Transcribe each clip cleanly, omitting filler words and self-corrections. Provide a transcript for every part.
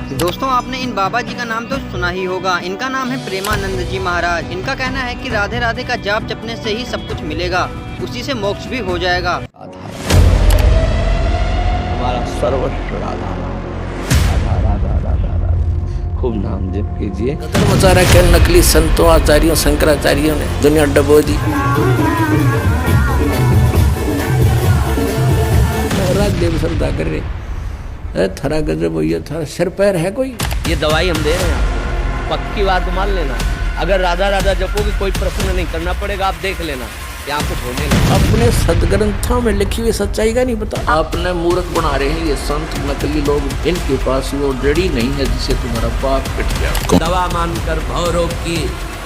दोस्तों आपने इन बाबा जी का नाम तो सुना ही होगा। इनका नाम है प्रेमानंद जी महाराज। इनका कहना है कि राधे राधे का जाप जपने से ही सब कुछ मिलेगा, उसी से मोक्ष भी हो जाएगा। हमारा सर्वस्व राधा राधा राधा राधा राधा, खूब नाम जप कीजिए। मचा रखे नकली संतों आचार्यों शंकराचार्यों ने दुनिया डबो दी। देव श्रद्धा कर रहे थरा गजब हो, ये थारा सिर पैर है कोई। ये दवाई हम दे रहे हैं आपको, पक्की बात मान लेना। अगर राधा राधा जपोगे कोई प्रश्न नहीं करना पड़ेगा, आप देख लेना यहाँ कुछ होने लगा। अपने सदग्रंथों में लिखी हुई सच्चाई का नहीं पता, आपने मूर्ख बना रहे हैं ये संत नकली लोग। इनके पास वो जड़ी नहीं है जिससे तुम्हारा पाप कट गया। दवा मानकर भवरोग की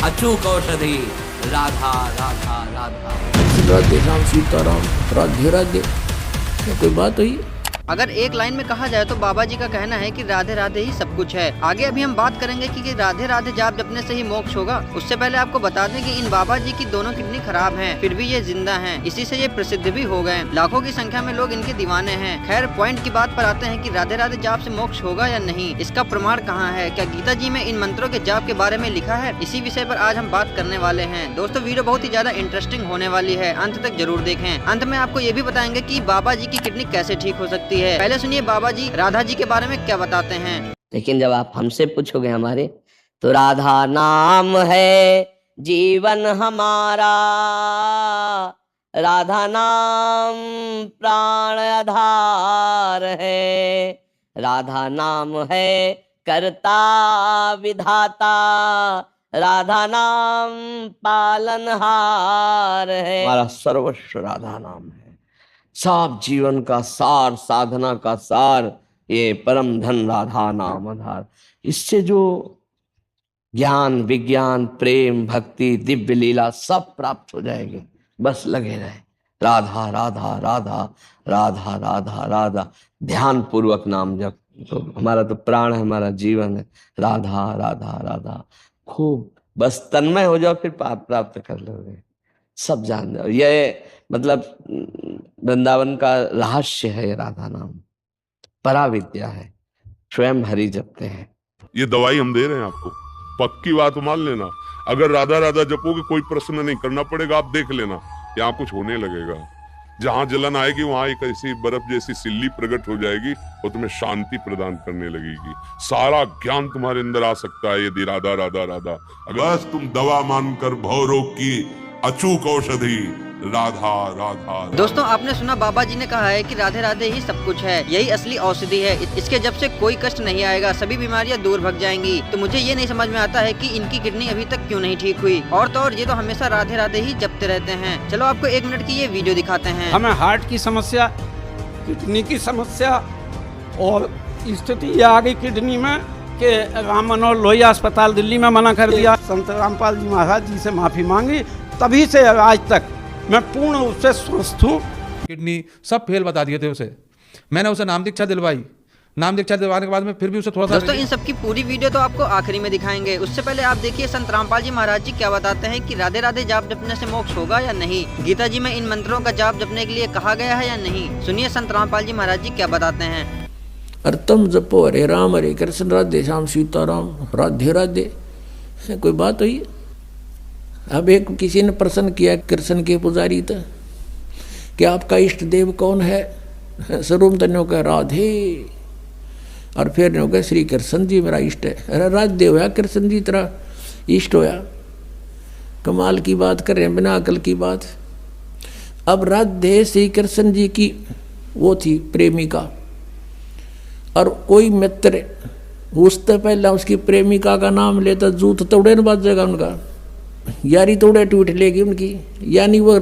अचूक औषधि राधा राधा राधा। राधे श्याम सीताराम राधे राधे, कोई बात हुई। अगर एक लाइन में कहा जाए तो बाबा जी का कहना है कि राधे राधे ही सब कुछ है। आगे अभी हम बात करेंगे कि राधे राधे जाप जपने से ही मोक्ष होगा। उससे पहले आपको बता दें कि इन बाबा जी की दोनों किडनी खराब हैं, फिर भी ये जिंदा हैं। इसी से ये प्रसिद्ध भी हो गए। लाखों की संख्या में लोग इनके दीवाने हैं। खैर पॉइंट की बात पर आते हैं कि राधे राधे जाप से मोक्ष होगा या नहीं, इसका प्रमाण कहाँ है। क्या गीता जी में इन मंत्रों के जाप के बारे में लिखा है? इसी विषय पर आज हम बात करने वाले हैं। दोस्तों वीडियो बहुत ही ज्यादा इंटरेस्टिंग होने वाली है, अंत तक जरूर देखें। अंत में आपको ये भी बताएंगे कि बाबा जी की किडनी कैसे ठीक हो सकती है। पहले सुनिए बाबा जी राधा जी के बारे में क्या बताते हैं। लेकिन जब आप हमसे पूछोगे हमारे, तो राधा नाम है जीवन हमारा, राधा नाम प्राण आधार है, राधा नाम है कर्ता विधाता, राधा नाम पालनहार है। हमारा सर्वस्व राधा नाम है। सब जीवन का सार, साधना का सार, ये परम धन राधा नाम आधार। इससे जो ज्ञान विज्ञान प्रेम भक्ति दिव्य लीला सब प्राप्त हो जाएगी। बस लगे रहे राधा राधा राधा राधा राधा राधा, ध्यान पूर्वक नाम जप। तो हमारा तो प्राण है, हमारा जीवन है। राधा राधा राधा खूब बस तन्मय हो जाओ, फिर पाप प्राप्त कर लोगे। सब जान जाओ, ये मतलब वृंदावन का रहस्य है। ये राधा नाम पराविद्या है, स्वयं हरि जपते हैं। ये दवाई हम दे रहे हैं आपको, पक्की बात मान लेना। अगर राधा राधा जपोगे कोई प्रश्न नहीं करना पड़ेगा, आप देख लेना यहाँ कुछ होने लगेगा। जहां जलन आएगी वहां एक ऐसी बर्फ जैसी सिल्ली प्रकट हो जाएगी, वो तुम्हें शांति प्रदान करने लगेगी। सारा ज्ञान तुम्हारे अंदर आ सकता है यदि राधा राधा राधा। बस तुम दवा मानकर भवरोग की अचूक औषधि राधा राधा। दोस्तों आपने सुना बाबा जी ने कहा है कि राधे राधे ही सब कुछ है, यही असली औषधि है। इसके जब से कोई कष्ट नहीं आएगा, सभी बीमारियां दूर भाग जाएंगी। तो मुझे ये नहीं समझ में आता है कि इनकी किडनी अभी तक क्यों नहीं ठीक हुई। और तो और ये तो हमेशा राधे राधे ही जपते रहते हैं। चलो आपको 1 मिनट की ये वीडियो दिखाते हैं। हमें हार्ट की समस्या, किडनी की समस्या और स्थिति ये आ गई किडनी में कि राम मनोहर लोहिया अस्पताल दिल्ली में मना कर दिया। संत रामपाल जी महाराज जी से माफी मांगी, तभी से आज तक मैं पूर्ण रूप से स्वस्थ हूँ। किडनी सब फेल बता दिए थे उसे। मैंने उसे नाम दीक्षा दिलवाई, नाम दीक्षा दिलवाने के बाद में फिर भी उसे थोड़ा सा। दोस्तों इन सब की पूरी वीडियो तो आपको आखिरी में दिखाएंगे। उससे पहले आप देखिए संत रामपाल जी महाराज जी क्या बताते हैं कि राधे राधे जाप जपने से मोक्ष होगा या नहीं। गीता जी में इन मंत्रों का जाप जपने के लिए कहा गया है या नहीं। सुनिए संत रामपाल जी महाराज जी क्या बताते हैं। अरे तुम जपो हरे राम हरे कृष्ण राधे श्याम सीताराम राधे राधे, कोई बात हुई। अब एक किसी ने प्रश्न किया कृष्ण के पुजारी था कि आपका इष्ट देव कौन है। स्वरूप तन्यों का राधे, और फिर ने कहा श्री कृष्ण जी मेरा इष्ट है। अरे राधे होया कृष्ण जी तेरा इष्ट होया, कमाल की बात कर रहे हैं, बिना अकल की बात। अब राधे श्री कृष्ण जी की वो थी प्रेमिका, और कोई मित्र उससे पहले उसकी प्रेमिका का नाम लेता जूत तोड़े न बाजेगा उनका, यारी तोड़े टूट लेगी उनकी। यानी वो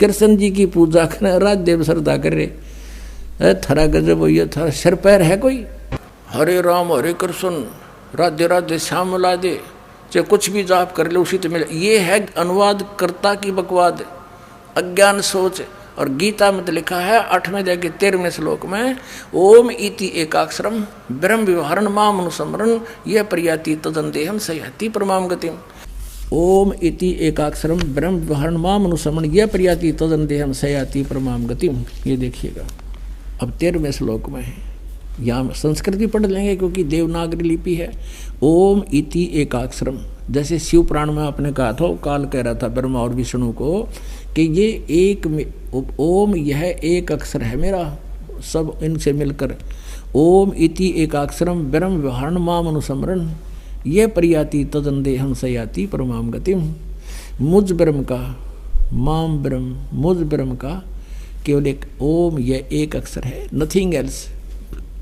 कृष्ण जी की पूजा कर राधे श्रद्धा कर रहे। थरा गजब हो, ये थारा सिर पैर है कोई। हरे राम हरे कृष्ण राधे राधे श्याम राधे, चाहे कुछ भी जाप कर ले उसी तो मिले। ये है अनुवादकर्ता की बकवाद, अज्ञान सोच। और गीता में तो लिखा है 8वें अध्याय 13वें श्लोक में, ओम इति एकाक्षरम ब्रह्म विवहरण माम अनुस्मरण यह प्रयाति तदंतेहम सयाति परमाम गतिम। ओम इति एकाक्षरम ब्रह्म विवहरण माम अनुस्मरण यह प्रयाति तदंतेहम सयाति परमाम गतिम। ये देखिएगा अब 13वें श्लोक में है। यहाँ संस्कृत भी पढ़ लेंगे क्योंकि देवनागरी लिपि है। ओम इति एकाक्षरम, जैसे शिव पुराण में आपने कहा था, काल कह रहा था ब्रह्मा और विष्णु को कि ये एक ओम, यह एक अक्षर है मेरा, सब इनसे मिलकर। ओम इति एकाक्षरम ब्रह्म व्यवहारण माम अनुसमरण, ये प्रयाति तदंदेहम सयाति परमाम गतिम। मुझ ब्रह्म का, माम ब्रह्म, मुझ ब्रह्म का केवल एक ओम, यह एक अक्षर है, नथिंग एल्स।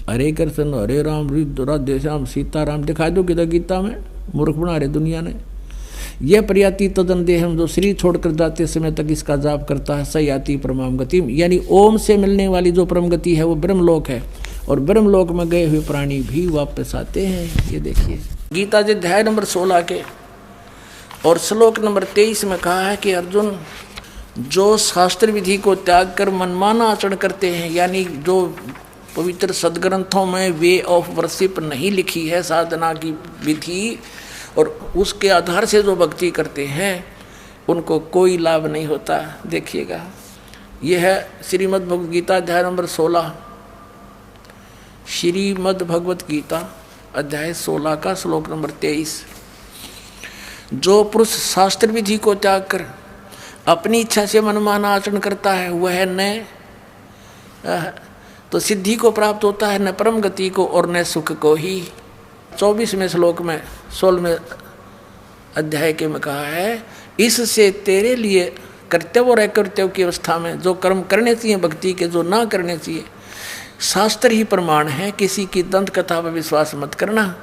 हरे कृष्ण हरे राम राधे श्याम सीताराम दिखा दो किधर गीता में, मूर्ख बना रहे दुनिया ने। यह प्रयाति तदंदेहम, जो शरीर छोड़कर जाते समय तक इसका जाप करता है, सयाति परमाम गतिम, यानी ओम से मिलने वाली जो परम गति है वो ब्रह्मलोक है, और ब्रह्मलोक में गए हुए प्राणी भी वापस आते हैं। ये देखिए गीता जी अध्याय नंबर 16 के और श्लोक नंबर 23 में कहा है कि अर्जुन, जो शास्त्र विधि को त्याग कर मनमाना आचरण करते हैं, यानी जो पवित्र सदग्रंथों में वे ऑफ वर्शिप नहीं लिखी है, साधना की विधि, और उसके आधार से जो भक्ति करते हैं उनको कोई लाभ नहीं होता। देखिएगा यह है श्रीमद् भगवद गीता अध्याय नंबर 16, श्रीमद् भगवद गीता अध्याय 16 का श्लोक नंबर 23। जो पुरुष शास्त्र विधि को त्याग कर अपनी इच्छा से मनमाना आचरण करता है, वह न तो सिद्धि को प्राप्त होता है, न परम गति को और न सुख को ही। 24वें श्लोक में 16वें अध्याय के में कहा है, इससे तेरे लिए कर्तव्य और अकर्तव्य की अवस्था में जो कर्म करने चाहिए भक्ति के, जो ना करने चाहिए, शास्त्र ही प्रमाण है, किसी की दंत कथा पर विश्वास मत करना।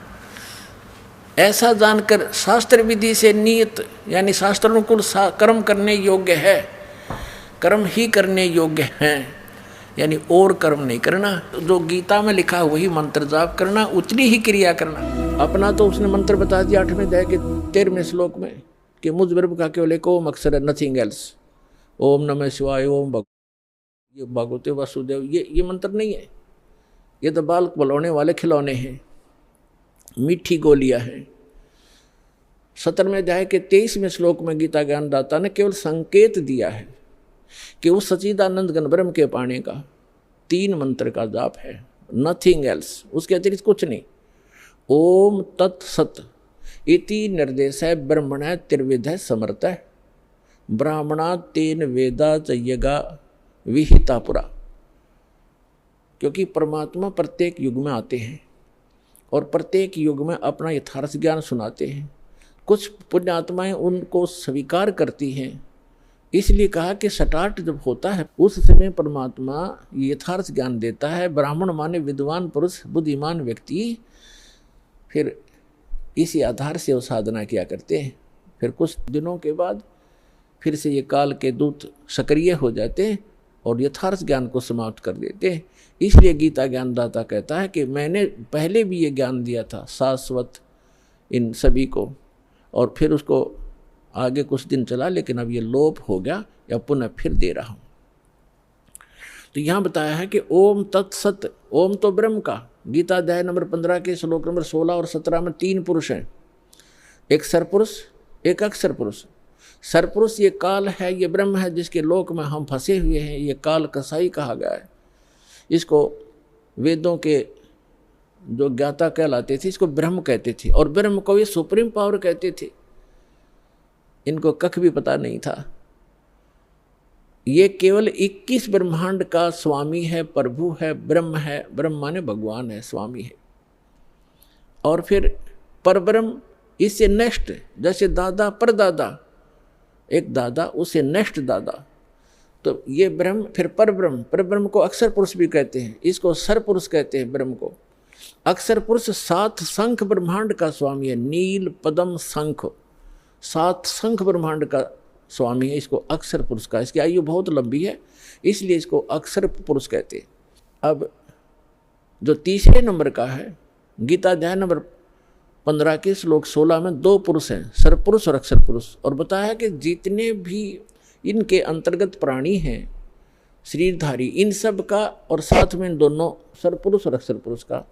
ऐसा जानकर शास्त्र विधि से नियत यानी शास्त्रानुकूल कर्म करने योग्य है, कर्म ही करने योग्य हैं, यानी और कर्म नहीं करना। जो गीता में लिखा वही मंत्र जाप करना, उतनी ही क्रिया करना। अपना तो उसने मंत्र बता दिया 8वें अध्याय के 13वें श्लोक में कि मुझ ब्रह्म का केवल एक ओम अक्षर है, नथिंग एल्स। ओम नमः शिवाय, ओम ये भगवते वासुदेव, ये मंत्र नहीं है, ये तो बाल बलौने वाले खिलौने हैं, मीठी गोलियां हैं। 17वें अध्याय के 23वें श्लोक में गीता ज्ञानदाता ने केवल संकेत दिया है कि उस सच्चिदानंद घन ब्रह्म के पाने का 3 मंत्र का जाप है, नथिंग एल्स, उसके अतिरिक्त कुछ नहीं। ओम तत्सत इति निर्देश है ब्रह्मण त्रिविध समर्थ है, ब्राह्मणा तेन वेदा चय्यगा विहिता पुरा। क्योंकि परमात्मा प्रत्येक युग में आते हैं और प्रत्येक युग में अपना यथार्थ ज्ञान सुनाते हैं। कुछ पुण्यात्माएं उनको स्वीकार करती हैं, इसलिए कहा कि सटाट जब होता है उस समय परमात्मा यथार्थ ज्ञान देता है। ब्राह्मण माने विद्वान पुरुष, बुद्धिमान व्यक्ति, फिर इसी आधार से वो साधना किया करते हैं। फिर कुछ दिनों के बाद फिर से ये काल के दूत सक्रिय हो जाते हैं और यथार्थ ज्ञान को समाप्त कर देते हैं। इसलिए गीता ज्ञानदाता कहता है कि मैंने पहले भी ये ज्ञान दिया था शाश्वत इन सभी को, और फिर उसको आगे कुछ दिन चला, लेकिन अब ये लोप हो गया, या पुनः फिर दे रहा हूँ। तो यहाँ बताया है कि ओम तत्सत, ओम तो ब्रह्म का। गीता अध्याय नंबर 15 के श्लोक नंबर 16 और 17 में 3 पुरुष हैं, एक सरपुरुष, एक अक्षर पुरुष। सरपुरुष ये काल है, ये ब्रह्म है, जिसके लोक में हम फंसे हुए हैं। ये काल कसाई कहा गया है। इसको वेदों के जो ज्ञाता कहलाते थे इसको ब्रह्म कहते थे, और ब्रह्म को ये सुप्रीम पावर कहते थे। इनको कख भी पता नहीं था। ये केवल 21 ब्रह्मांड का स्वामी है, प्रभु है, ब्रह्म है। ब्रह्म माने भगवान है, स्वामी है। और फिर परब्रह्म, इससे नेक्स्ट, जैसे दादा परदादा, एक दादा उससे नेक्स्ट दादा, तो ये ब्रह्म, फिर परब्रह्म। परब्रह्म को अक्षर पुरुष भी कहते हैं, इसको सर पुरुष कहते हैं ब्रह्म को। अक्षर पुरुष 7 शंख ब्रह्मांड का स्वामी है, नील पद्म शंख, 7 शंख ब्रह्मांड का स्वामी है। इसको अक्षर पुरुष का, इसकी आयु बहुत लंबी है, इसलिए इसको अक्षर पुरुष कहते हैं। अब जो तीसरे नंबर का है, गीता अध्याय नंबर 15 के श्लोक 16 में 2 पुरुष हैं, सरपुरुष और अक्षर पुरुष। और बताया कि जितने भी इनके अंतर्गत प्राणी हैं शरीरधारी, इन सब का, और साथ में दोनों सरपुरुष और अक्षर पुरुष का,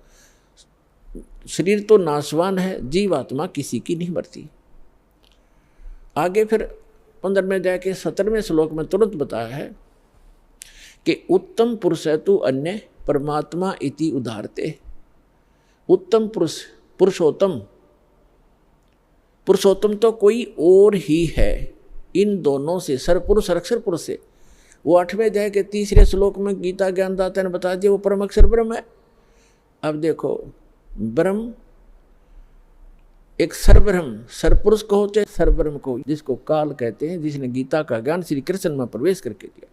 शरीर तो नाशवान है, जीवात्मा किसी की नहीं मरती। आगे फिर 15वें अध्याय के 17वें श्लोक में तुरंत बताया है कि उत्तम पुरुष तु अन्य परमात्मा इति उदाहरते। उत्तम पुरुष, पुरुषोत्तम, पुरुषोत्तम तो कोई और ही है इन दोनों से, सरपुरुष और अक्षर पुरुष से। वो 8वें अध्याय के 3रे श्लोक में गीता ज्ञानदाता ने बता दिया वो परम अक्षर ब्रह्म है। अब देखो, ब्रह्म एक सरब्रह्म, सरपुरुष कहो चाहे सरब्रह्म को, जिसको काल कहते हैं, जिसने गीता का ज्ञान श्री कृष्ण में प्रवेश करके दिया,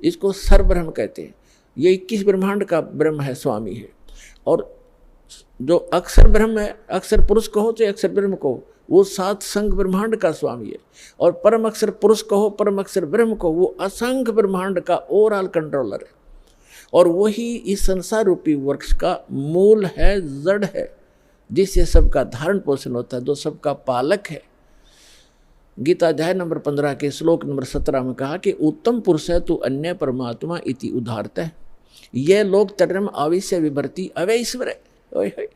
इसको सरब्रह्म कहते हैं। ये 21 ब्रह्मांड का ब्रह्म है, स्वामी है। और जो अक्षर ब्रह्म है, अक्षर पुरुष कहो चाहे अक्षर ब्रह्म कहो, वो 7 संघ ब्रह्मांड का स्वामी है। और परम अक्षर पुरुष कहो, परम अक्षर ब्रह्म कहो, वो असंख्य ब्रह्मांड का ओवरऑल कंट्रोलर है। और वही इस संसार रूपी वृक्ष का मूल है, जड़ है, जिससे सबका धारण पोषण होता है, जो सबका पालक है। गीता अध्याय नंबर 15 के श्लोक नंबर 17 में कहा कि उत्तम पुरुष है तू अन्य परमात्मा इति उदाहरत है। यह लोक तरम आविश्य विभर्ति अवैश्वर है।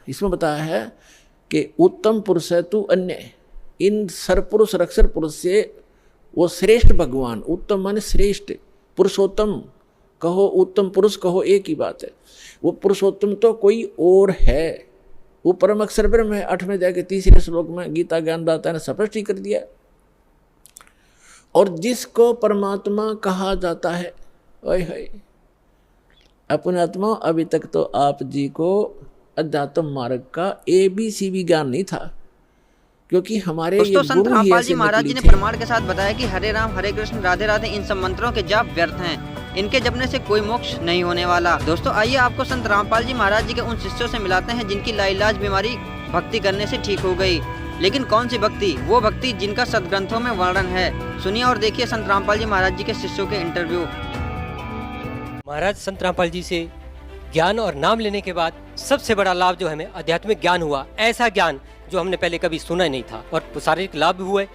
इसमें बताया है कि उत्तम पुरुष है तू अन्य, इन सरपुरुष और अक्षर पुरुष से वो श्रेष्ठ भगवान, उत्तम माने श्रेष्ठ, पुरुषोत्तम कहो उत्तम पुरुष कहो एक ही बात है। वो पुरुषोत्तम तो कोई और है, वो परम अक्षर ब्रह्म है। 8वें अध्याय के 3रे श्लोक में गीता ज्ञानदाता ने स्पष्ट कर दिया। और जिसको परमात्मा कहा जाता है, ओए होए अपने आत्मा, अभी तक तो आप जी को अध्यात्म मार्ग का ABC भी ज्ञान नहीं था, क्योंकि हमारे दोस्तों संत रामपाल जी महाराज जी ने प्रमाण के साथ बताया कि हरे राम हरे कृष्ण राधे राधे इन सब मंत्रों के जाप व्यर्थ हैं, इनके जपने से कोई मोक्ष नहीं होने वाला। दोस्तों आइए आपको संत रामपाल जी महाराज जी के उन शिष्यों से मिलाते हैं जिनकी लाइलाज बीमारी भक्ति करने से ठीक हो गई। लेकिन कौन सी भक्ति? वो भक्ति जिनका सदग्रंथों में वर्णन है। सुनिए और देखिए संत रामपाल जी महाराज जी के शिष्यों के इंटरव्यू। महाराज संत रामपाल जी से ज्ञान और नाम लेने के बाद सबसे बड़ा लाभ जो हमें आध्यात्मिक ज्ञान हुआ, ऐसा ज्ञान जो हमने पहले कभी सुना ही नहीं था। और शारीरिक लाभ भी हुए,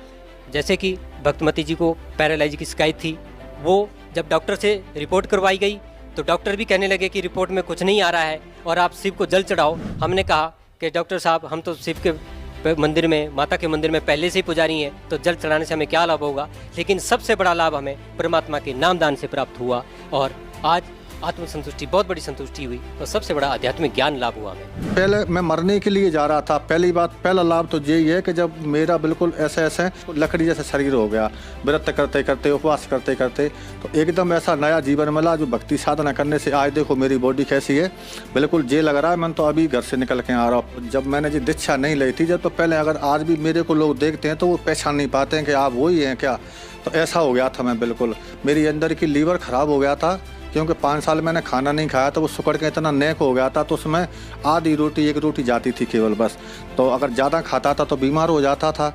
जैसे कि भक्तमती जी को पैरालाइज की शिकायत थी, वो जब डॉक्टर से रिपोर्ट करवाई गई तो डॉक्टर भी कहने लगे कि रिपोर्ट में कुछ नहीं आ रहा है और आप शिव को जल चढ़ाओ। हमने कहा कि डॉक्टर साहब हम तो शिव के मंदिर में, माता के मंदिर में पहले से ही पुजारी हैं, तो जल चढ़ाने से हमें क्या लाभ होगा। लेकिन सबसे बड़ा लाभ हमें परमात्मा के नामदान से प्राप्त हुआ और आज आत्मसंतुष्टि, बहुत बड़ी संतुष्टि हुई और सबसे बड़ा आध्यात्मिक ज्ञान लाभ हुआ हमें। पहले मैं मरने के लिए जा रहा था। पहली बात, पहला लाभ तो यही है कि जब मेरा बिल्कुल ऐसे लकड़ी जैसा शरीर हो गया, व्रत करते करते, उपवास करते करते, तो एकदम ऐसा नया जीवन मिला जो भक्ति साधना करने से। आज देखो मेरी बॉडी कैसी है, बिल्कुल जे लग रहा है मैं तो अभी घर से निकल के आ रहा हूँ। जब मैंने जी दीक्षा नहीं ली थी, जब तो पहले, अगर आज भी मेरे को लोग देखते हैं तो वो पहचान नहीं पाते हैं कि आप वही हैं क्या। तो ऐसा हो गया था मैं बिल्कुल, मेरी अंदर की लीवर खराब हो गया था, क्योंकि 5 साल मैंने खाना नहीं खाया तो वो सुकड़ के इतना नेक हो गया था। तो उसमें आधी रोटी, 1 रोटी जाती थी केवल बस। तो अगर ज़्यादा खाता था तो बीमार हो जाता था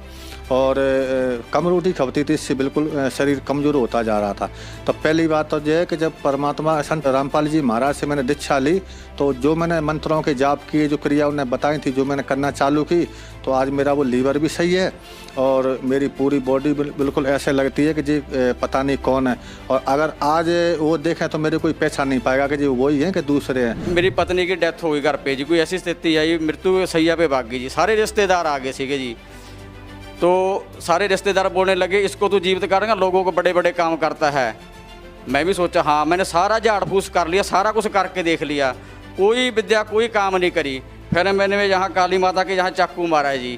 और कम रोटी खपती थी, इससे बिल्कुल शरीर कमज़ोर होता जा रहा था। तो पहली बात तो यह है कि जब परमात्मा संत रामपाल जी महाराज से मैंने दीक्षा ली, तो जो मैंने मंत्रों के जाप किए, जो क्रिया उन्हें बताई थी, जो मैंने करना चालू की, तो आज मेरा वो लीवर भी सही है और मेरी पूरी बॉडी बिल्कुल ऐसे लगती है कि जी पता नहीं कौन है। और अगर आज वो देखें तो मेरे कोई पहचान नहीं पाएगा कि जी वही हैं कि दूसरे हैं। मेरी पत्नी की डेथ हो गई घर पे जी, कोई ऐसी स्थिति आई, मृत्यु सैया पे भाग गई जी। सारे रिश्तेदार आ गए सीगे जी, तो सारे रिश्तेदार बोलने लगे इसको तो जीवित करेंगे, लोगों को बड़े बड़े काम करता है। मैं भी सोचा हाँ, मैंने सारा झाड़ फूस कर लिया, सारा कुछ करके देख लिया, कोई विद्या कोई काम नहीं करी। फिर मैंने यहाँ काली माता के यहाँ चाकू मारा है जी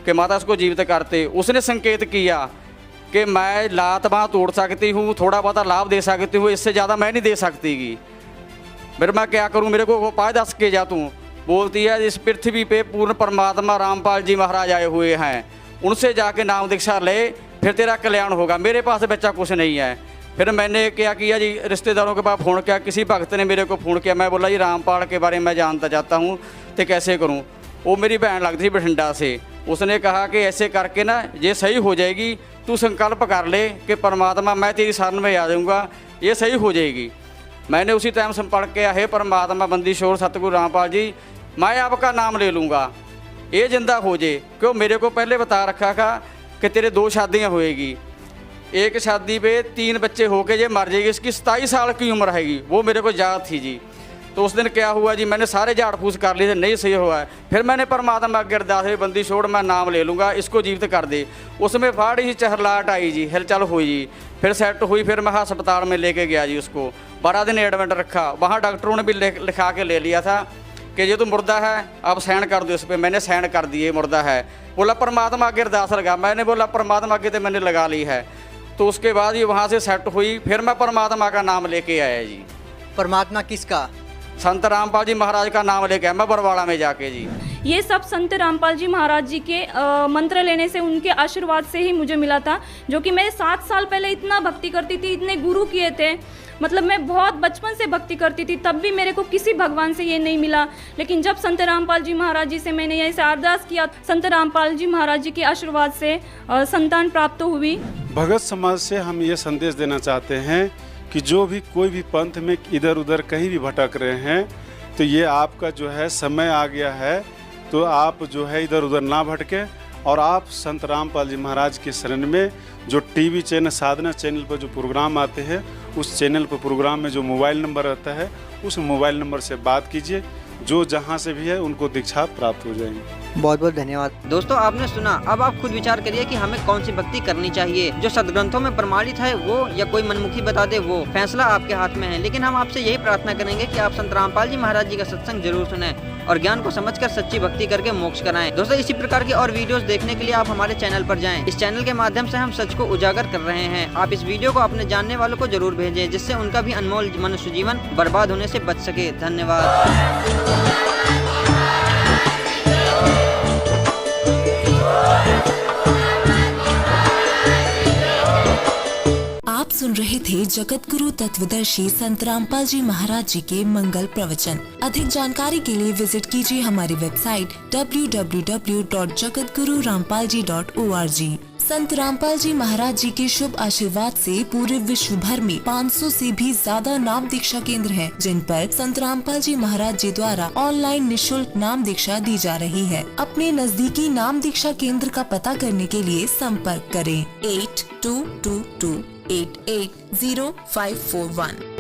कि माता इसको जीवित करते। उसने संकेत किया कि मैं लात बाँह तोड़ सकती हूँ, थोड़ा बहुत लाभ दे सकती हूँ, इससे ज़्यादा मैं नहीं दे सकती। फिर मैं क्या करूँ, मेरे को उपाय दस के जा तू। बोलती है इस पृथ्वी पे पूर्ण परमात्मा रामपाल जी महाराज आए हुए हैं, उनसे जाके नाम दीक्षा ले, फिर तेरा कल्याण होगा। मेरे पास बच्चा कुछ नहीं है। फिर मैंने क्या किया जी, रिश्तेदारों के पास फ़ोन किया, किसी भक्त ने मेरे को फ़ोन किया। मैं बोला जी रामपाल के बारे में मैं जानता चाहता हूँ, तो कैसे करूँ। वो मेरी बहन लगती थी बठिंडा से, उसने कहा कि ऐसे करके ना ये सही हो जाएगी, तू संकल्प कर ले कि परमात्मा मैं तेरी शरण में आ जाऊँगा, ये सही हो जाएगी। मैंने उसी टाइम संपर्क किया, हे परमात्मा बंदीशोर सतगुरु रामपाल जी, मैं आपका नाम ले लूँगा, ये जिंदा हो जाए। क्यों, मेरे को पहले बता रखा था कि तेरे 2 शादियाँ होएगी, एक शादी पे 3 बच्चे होके ये मर जाएगी, इसकी 27 साल की उम्र रहेगी, वो मेरे को याद थी जी। तो उस दिन क्या हुआ जी, मैंने सारे झाड़ फूस कर लिए थे, नहीं सही हुआ है। फिर मैंने परमात्मा अगे अरदास हुई, बंदी छोड़, मैं नाम ले लूँगा, इसको जीवित कर दे। उसमें फाड़ी जी, चहरलाहट आई जी, हिलचल हुई जी, फिर सेट हुई। फिर मैं अस्पताल में लेके गया जी, उसको 12 दिन एडमिट रखा। वहाँ डॉक्टरों ने भी लिखा के ले लिया था कि ये तो मुर्दा है, आप साइन कर दो इस पर। मैंने साइन कर दिए, मुर्दा है। बोला परमात्मा आगे अरदास लगा, मैंने बोला परमात्मा आगे तो मैंने लगा ली है। तो उसके बाद ये वहाँ से सेट हुई। फिर मैं परमात्मा का नाम लेके आया जी। परमात्मा किसका? संत रामपाल जी महाराज का नाम लेके आया मैं बरवाड़ा में जाके जी। ये सब संत रामपाल जी महाराज जी के मंत्र लेने से, उनके आशीर्वाद से ही मुझे मिला था। जो कि मैं 7 साल पहले इतना भक्ति करती थी, इतने गुरु किए थे, मतलब मैं बहुत बचपन से भक्ति करती थी, तब भी मेरे को किसी भगवान से ये नहीं मिला। लेकिन जब संत रामपाल जी महाराज जी से मैंने ऐसे अरदास किया, संत रामपाल जी महाराज जी के आशीर्वाद से संतान प्राप्त हुई। भगत समाज से हम ये संदेश देना चाहते हैं कि जो भी कोई भी पंथ में इधर उधर कहीं भी भटक रहे हैं, तो ये आपका जो है समय आ गया है, तो आप जो है इधर उधर ना भटके और आप संत रामपाल जी महाराज के शरण में जो टीवी चैनल, साधना चैनल पर जो प्रोग्राम आते हैं, उस चैनल पर प्रोग्राम में जो मोबाइल नंबर रहता है, उस मोबाइल नंबर से बात कीजिए। जो जहाँ से भी है उनको दीक्षा प्राप्त हो जाएगी। बहुत बहुत धन्यवाद। दोस्तों आपने सुना, अब आप खुद विचार करिए कि हमें कौन सी भक्ति करनी चाहिए। जो सदग्रंथों में प्रमाणित है वो, या कोई मनमुखी बता दे वो, फैसला आपके हाथ में है। लेकिन हम आपसे यही प्रार्थना करेंगे कि आप संत रामपाल जी महाराज जी का सत्संग जरूर सुने और ज्ञान को समझकर सच्ची भक्ति करके मोक्ष कराएं। दोस्तों इसी प्रकार की और वीडियोस देखने के लिए आप हमारे चैनल पर जाएं। इस चैनल के माध्यम से हम सच को उजागर कर रहे हैं। आप इस वीडियो को अपने जानने वालों को जरूर भेजें, जिससे उनका भी अनमोल मनुष्य जीवन बर्बाद होने से बच सके। धन्यवाद। आप सुन रहे थे जगत गुरु तत्वदर्शी संत रामपाल जी महाराज जी के मंगल प्रवचन। अधिक जानकारी के लिए विजिट कीजिए हमारी वेबसाइट www.jagatgururampalji.org। संत रामपाल जी महाराज जी के शुभ आशीर्वाद से पूरे विश्व भर में 500 से भी ज्यादा नाम दीक्षा केंद्र हैं, जिन पर संत रामपाल जी महाराज जी द्वारा ऑनलाइन निशुल्क नाम दीक्षा दी जा रही है। अपने नजदीकी नाम दीक्षा केंद्र का पता करने के लिए संपर्क करें 8222880541।